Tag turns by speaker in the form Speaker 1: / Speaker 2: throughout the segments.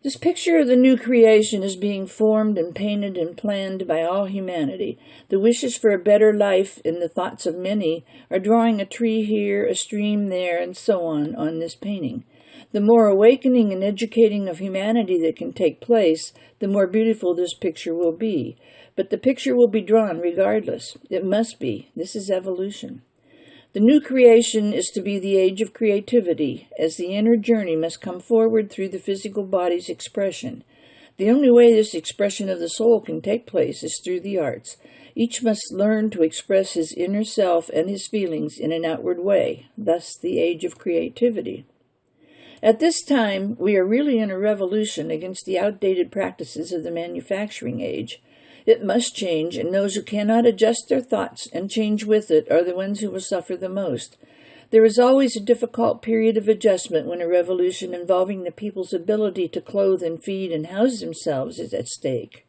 Speaker 1: This picture of the new creation is being formed and painted and planned by all humanity. The wishes for a better life in the thoughts of many are drawing a tree here, a stream there, and so on this painting. The more awakening and educating of humanity that can take place, the more beautiful this picture will be. But the picture will be drawn regardless. It must be. This is evolution. The new creation is to be the age of creativity, as the inner journey must come forward through the physical body's expression. The only way this expression of the soul can take place is through the arts. Each must learn to express his inner self and his feelings in an outward way, thus the age of creativity. At this time, we are really in a revolution against the outdated practices of the manufacturing age. It must change, and those who cannot adjust their thoughts and change with it are the ones who will suffer the most. There is always a difficult period of adjustment when a revolution involving the people's ability to clothe and feed and house themselves is at stake.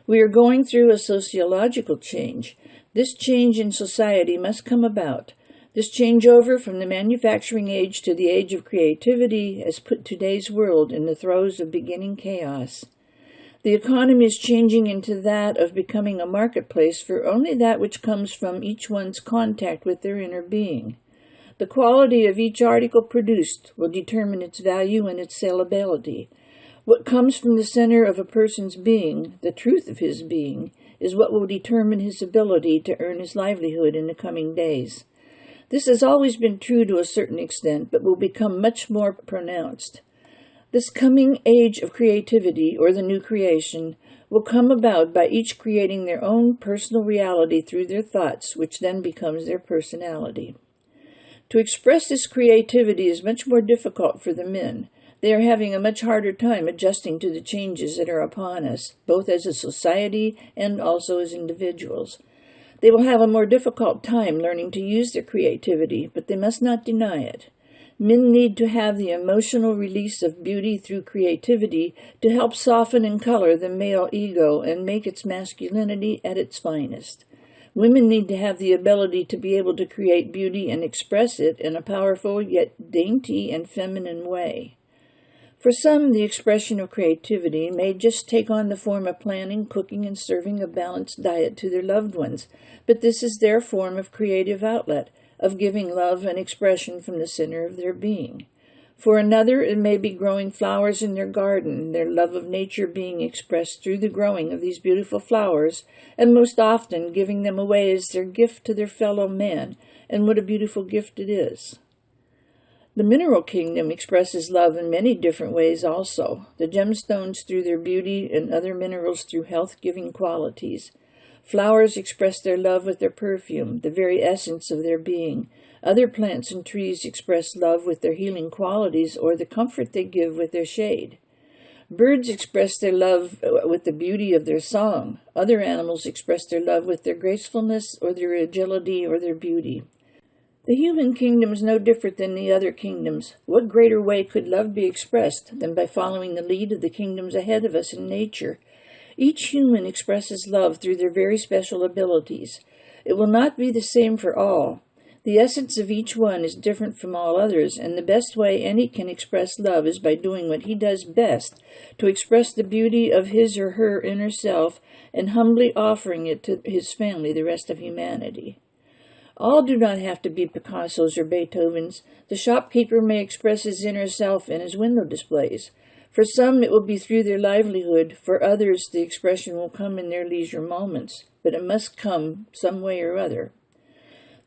Speaker 1: We are going through a sociological change. This change in society must come about. This changeover from the manufacturing age to the age of creativity has put today's world in the throes of beginning chaos. The economy is changing into that of becoming a marketplace for only that which comes from each one's contact with their inner being. The quality of each article produced will determine its value and its salability. What comes from the center of a person's being, the truth of his being, is what will determine his ability to earn his livelihood in the coming days. This has always been true to a certain extent, but will become much more pronounced. This coming age of creativity, or the new creation, will come about by each creating their own personal reality through their thoughts, which then becomes their personality. To express this creativity is much more difficult for the men. They are having a much harder time adjusting to the changes that are upon us, both as a society and also as individuals. They will have a more difficult time learning to use their creativity, but they must not deny it. Men need to have the emotional release of beauty through creativity to help soften and color the male ego and make its masculinity at its finest. Women need to have the ability to be able to create beauty and express it in a powerful yet dainty and feminine way. For some, the expression of creativity may just take on the form of planning, cooking, and serving a balanced diet to their loved ones, but this is their form of creative outlet, of giving love and expression from the center of their being. For another, it may be growing flowers in their garden, their love of nature being expressed through the growing of these beautiful flowers, and most often giving them away as their gift to their fellow man, and what a beautiful gift it is. The mineral kingdom expresses love in many different ways also, the gemstones through their beauty and other minerals through health-giving qualities. Flowers express their love with their perfume, the very essence of their being. Other plants and trees express love with their healing qualities or the comfort they give with their shade. Birds express their love with the beauty of their song. Other animals express their love with their gracefulness or their agility or their beauty. The human kingdom is no different than the other kingdoms. What greater way could love be expressed than by following the lead of the kingdoms ahead of us in nature? Each human expresses love through their very special abilities. It will not be the same for all. The essence of each one is different from all others, and the best way any can express love is by doing what he does best, to express the beauty of his or her inner self and humbly offering it to his family, the rest of humanity. All do not have to be Picassos or Beethovens. The shopkeeper may express his inner self in his window displays. For some, it will be through their livelihood. For others, the expression will come in their leisure moments, but it must come some way or other.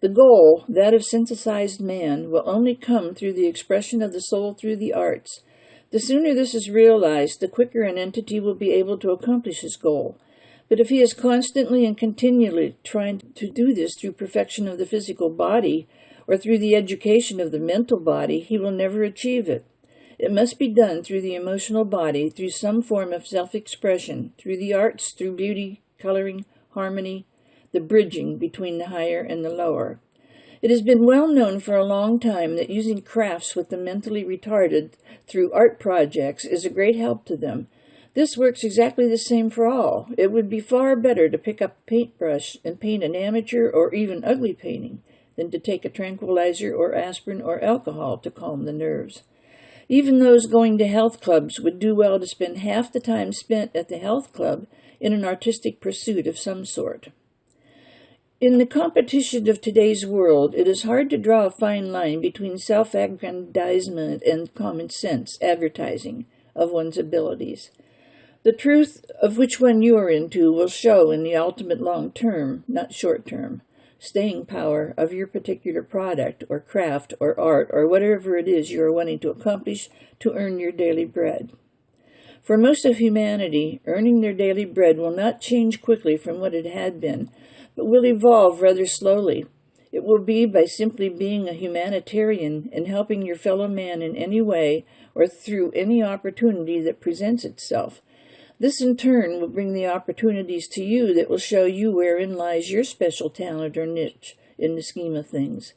Speaker 1: The goal, that of synthesized man, will only come through the expression of the soul through the arts. The sooner this is realized, the quicker an entity will be able to accomplish his goal. But if he is constantly and continually trying to do this through perfection of the physical body or through the education of the mental body, he will never achieve it. It must be done through the emotional body, through some form of self-expression, through the arts, through beauty, coloring, harmony, the bridging between the higher and the lower. It has been well known for a long time that using crafts with the mentally retarded through art projects is a great help to them. This works exactly the same for all. It would be far better to pick up a paintbrush and paint an amateur or even ugly painting than to take a tranquilizer or aspirin or alcohol to calm the nerves. Even those going to health clubs would do well to spend half the time spent at the health club in an artistic pursuit of some sort. In the competition of today's world, it is hard to draw a fine line between self-aggrandizement and common sense advertising of one's abilities. The truth of which one you are into will show in the ultimate long-term, not short-term, staying power of your particular product or craft or art or whatever it is you are wanting to accomplish to earn your daily bread. For most of humanity, earning their daily bread will not change quickly from what it had been, but will evolve rather slowly. It will be by simply being a humanitarian and helping your fellow man in any way or through any opportunity that presents itself. This in turn will bring the opportunities to you that will show you wherein lies your special talent or niche in the scheme of things.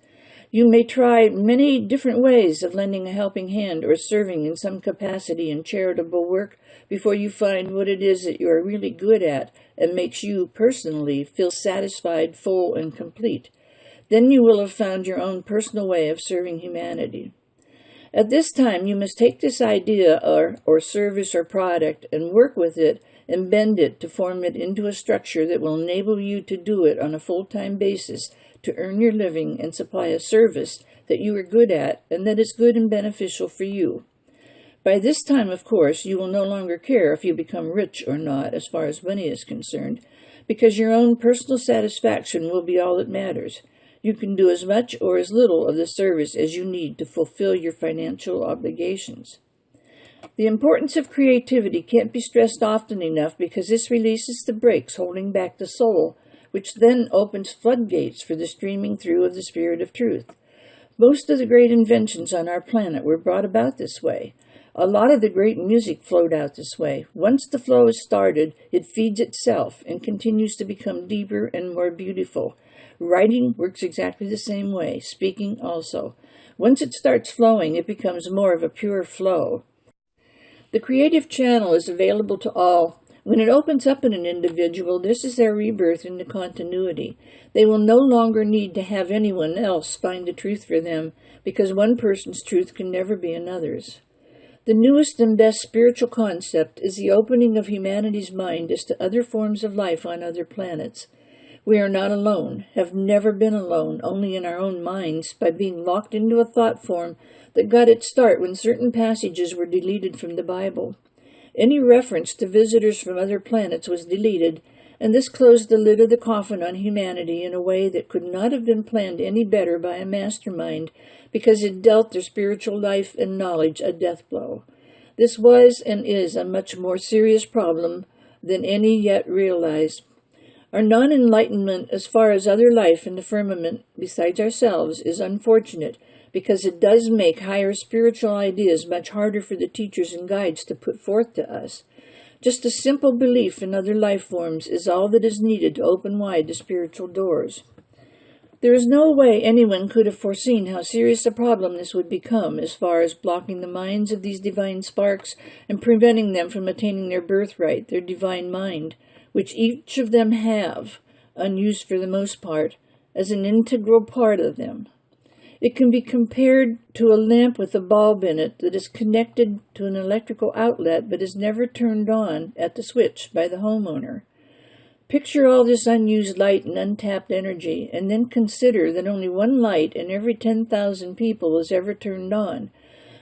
Speaker 1: You may try many different ways of lending a helping hand or serving in some capacity in charitable work before you find what it is that you are really good at and makes you personally feel satisfied, full, and complete. Then you will have found your own personal way of serving humanity. At this time, you must take this idea or service or product and work with it and bend it to form it into a structure that will enable you to do it on a full-time basis to earn your living and supply a service that you are good at and that is good and beneficial for you. By this time, of course, you will no longer care if you become rich or not as far as money is concerned, because your own personal satisfaction will be all that matters. You can do as much or as little of the service as you need to fulfill your financial obligations. The importance of creativity can't be stressed often enough because this releases the brakes holding back the soul, which then opens floodgates for the streaming through of the spirit of truth. Most of the great inventions on our planet were brought about this way. A lot of the great music flowed out this way. Once the flow is started, it feeds itself and continues to become deeper and more beautiful. Writing works exactly the same way, speaking also. Once it starts flowing, it becomes more of a pure flow. The creative channel is available to all. When it opens up in an individual, this is their rebirth into continuity. They will no longer need to have anyone else find the truth for them, because one person's truth can never be another's. The newest and best spiritual concept is the opening of humanity's mind as to other forms of life on other planets. We are not alone, have never been alone, only in our own minds, by being locked into a thought form that got its start when certain passages were deleted from the Bible. Any reference to visitors from other planets was deleted, and this closed the lid of the coffin on humanity in a way that could not have been planned any better by a mastermind, because it dealt their spiritual life and knowledge a death blow. This was and is a much more serious problem than any yet realized. Our non-enlightenment as far as other life in the firmament besides ourselves is unfortunate, because it does make higher spiritual ideas much harder for the teachers and guides to put forth to us. Just a simple belief in other life forms is all that is needed to open wide the spiritual doors. There is no way anyone could have foreseen how serious a problem this would become as far as blocking the minds of these divine sparks and preventing them from attaining their birthright, their divine mind, which each of them have, unused for the most part, as an integral part of them. It can be compared to a lamp with a bulb in it that is connected to an electrical outlet but is never turned on at the switch by the homeowner. Picture all this unused light and untapped energy, and then consider that only one light in every 10,000 people is ever turned on.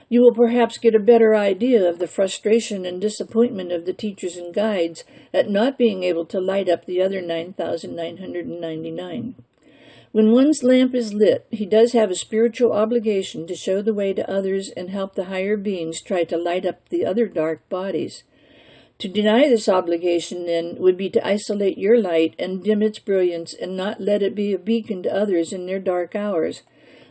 Speaker 1: You will perhaps get a better idea of the frustration and disappointment of the teachers and guides at not being able to light up the other 9,999. When one's lamp is lit, he does have a spiritual obligation to show the way to others and help the higher beings try to light up the other dark bodies. To deny this obligation, then, would be to isolate your light and dim its brilliance and not let it be a beacon to others in their dark hours.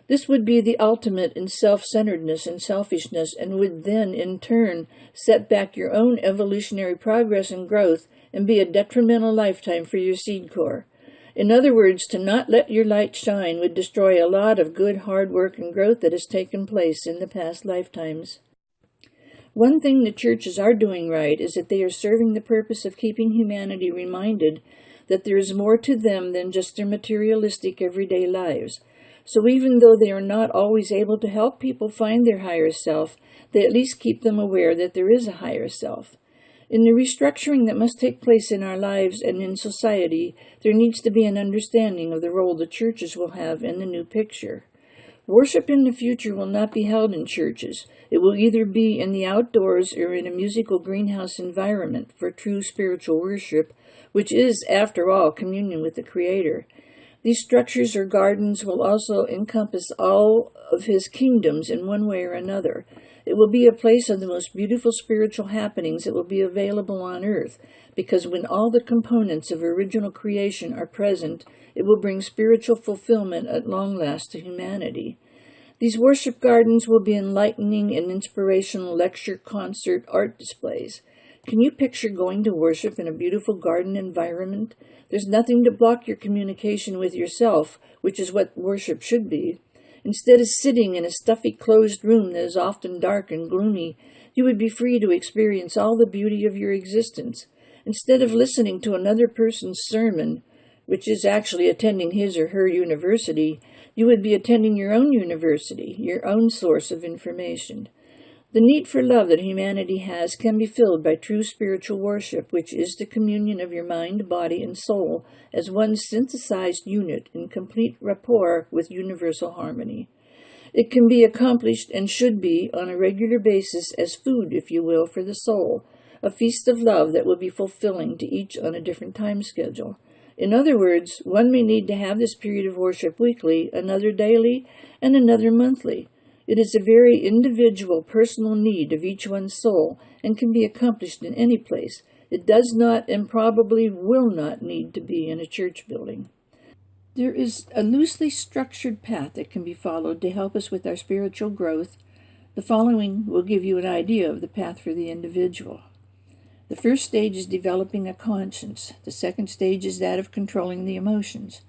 Speaker 1: This would be the ultimate in self-centeredness and selfishness, and would then, in turn, set back your own evolutionary progress and growth and be a detrimental lifetime for your seed core. In other words, to not let your light shine would destroy a lot of good hard work and growth that has taken place in the past lifetimes. One thing the churches are doing right is that they are serving the purpose of keeping humanity reminded that there is more to them than just their materialistic everyday lives. So even though they are not always able to help people find their higher self, they at least keep them aware that there is a higher self. In the restructuring that must take place in our lives and in society, there needs to be an understanding of the role the churches will have in the new picture. Worship in the future will not be held in churches. It will either be in the outdoors or in a musical greenhouse environment for true spiritual worship, which is, after all, communion with the Creator. These structures or gardens will also encompass all of His kingdoms in one way or another. It will be a place of the most beautiful spiritual happenings that will be available on earth, because when all the components of original creation are present, it will bring spiritual fulfillment at long last to humanity. These worship gardens will be enlightening and inspirational lecture, concert, art displays. Can you picture going to worship in a beautiful garden environment? There's nothing to block your communication with yourself, which is what worship should be. Instead of sitting in a stuffy closed room that is often dark and gloomy, you would be free to experience all the beauty of your existence. Instead of listening to another person's sermon, which is actually attending his or her university, you would be attending your own university, your own source of information. The need for love that humanity has can be filled by true spiritual worship, which is the communion of your mind, body, and soul as one synthesized unit in complete rapport with universal harmony. It can be accomplished and should be on a regular basis as food, if you will, for the soul, a feast of love that will be fulfilling to each on a different time schedule. In other words, one may need to have this period of worship weekly, another daily, and another monthly. It is a very individual, personal need of each one's soul and can be accomplished in any place. It does not and probably will not need to be in a church building. There is a loosely structured path that can be followed to help us with our spiritual growth. The following will give you an idea of the path for the individual. The first stage is developing a conscience. The second stage is that of controlling the emotions.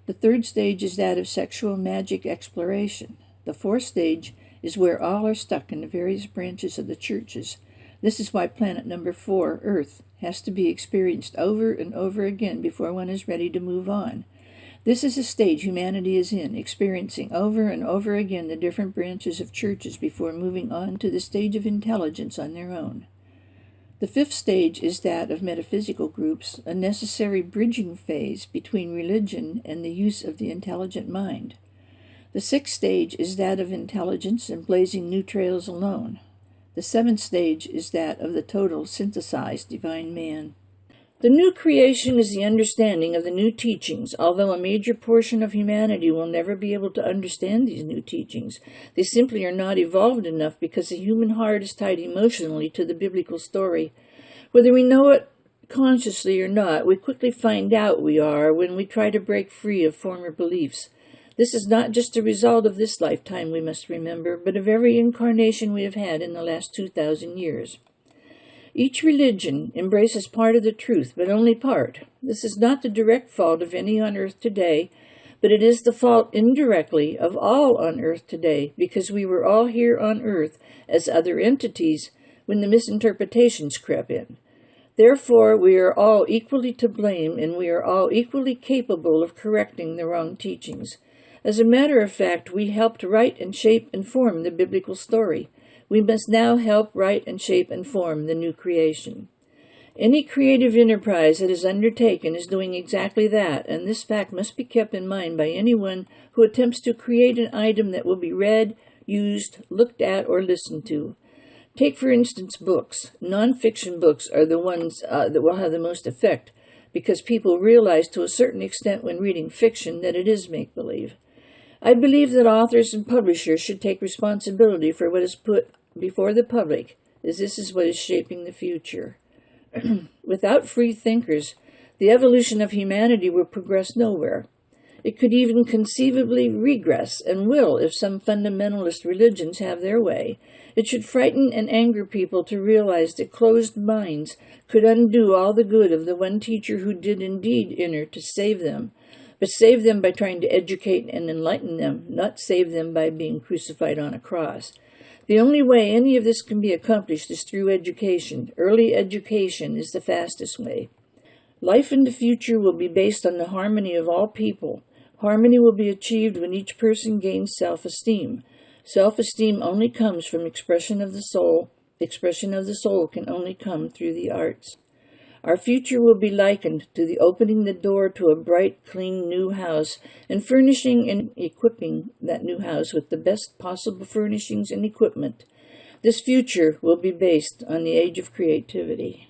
Speaker 1: The third stage is that of sexual magic exploration. The fourth stage is where all are stuck in the various branches of the churches. This is why planet number 4, Earth, has to be experienced over and over again before one is ready to move on. This is a stage humanity is in, experiencing over and over again the different branches of churches before moving on to the stage of intelligence on their own. The fifth stage is that of metaphysical groups, a necessary bridging phase between religion and the use of the intelligent mind. The sixth stage is that of intelligence and blazing new trails alone. The seventh stage is that of the total synthesized divine man. The new creation is the understanding of the new teachings, although a major portion of humanity will never be able to understand these new teachings. They simply are not evolved enough because the human heart is tied emotionally to the biblical story. Whether we know it consciously or not, we quickly find out we are when we try to break free of former beliefs. This is not just a result of this lifetime, we must remember, but of every incarnation we have had in the last 2,000 years. Each religion embraces part of the truth, but only part. This is not the direct fault of any on earth today, but it is the fault indirectly of all on earth today, because we were all here on earth as other entities when the misinterpretations crept in. Therefore, we are all equally to blame, and we are all equally capable of correcting the wrong teachings. As a matter of fact, we helped write and shape and form the biblical story. We must now help write and shape and form the new creation. Any creative enterprise that is undertaken is doing exactly that, and this fact must be kept in mind by anyone who attempts to create an item that will be read, used, looked at, or listened to. Take, for instance, books. Non-fiction books are the ones that will have the most effect, because people realize to a certain extent when reading fiction that it is make-believe. I believe that authors and publishers should take responsibility for what is put before the public, as this is what is shaping the future. Without free thinkers, the evolution of humanity will progress nowhere. It could even conceivably regress, and will if some fundamentalist religions have their way. It should frighten and anger people to realize that closed minds could undo all the good of the one teacher who did indeed enter to save them, but save them by trying to educate and enlighten them, not save them by being crucified on a cross. The only way any of this can be accomplished is through education. Early education is the fastest way. Life in the future will be based on the harmony of all people. Harmony will be achieved when each person gains self-esteem. Self-esteem only comes from expression of the soul. Expression of the soul can only come through the arts. Our future will be likened to the opening the door to a bright, clean new house and furnishing and equipping that new house with the best possible furnishings and equipment. This future will be based on the age of creativity.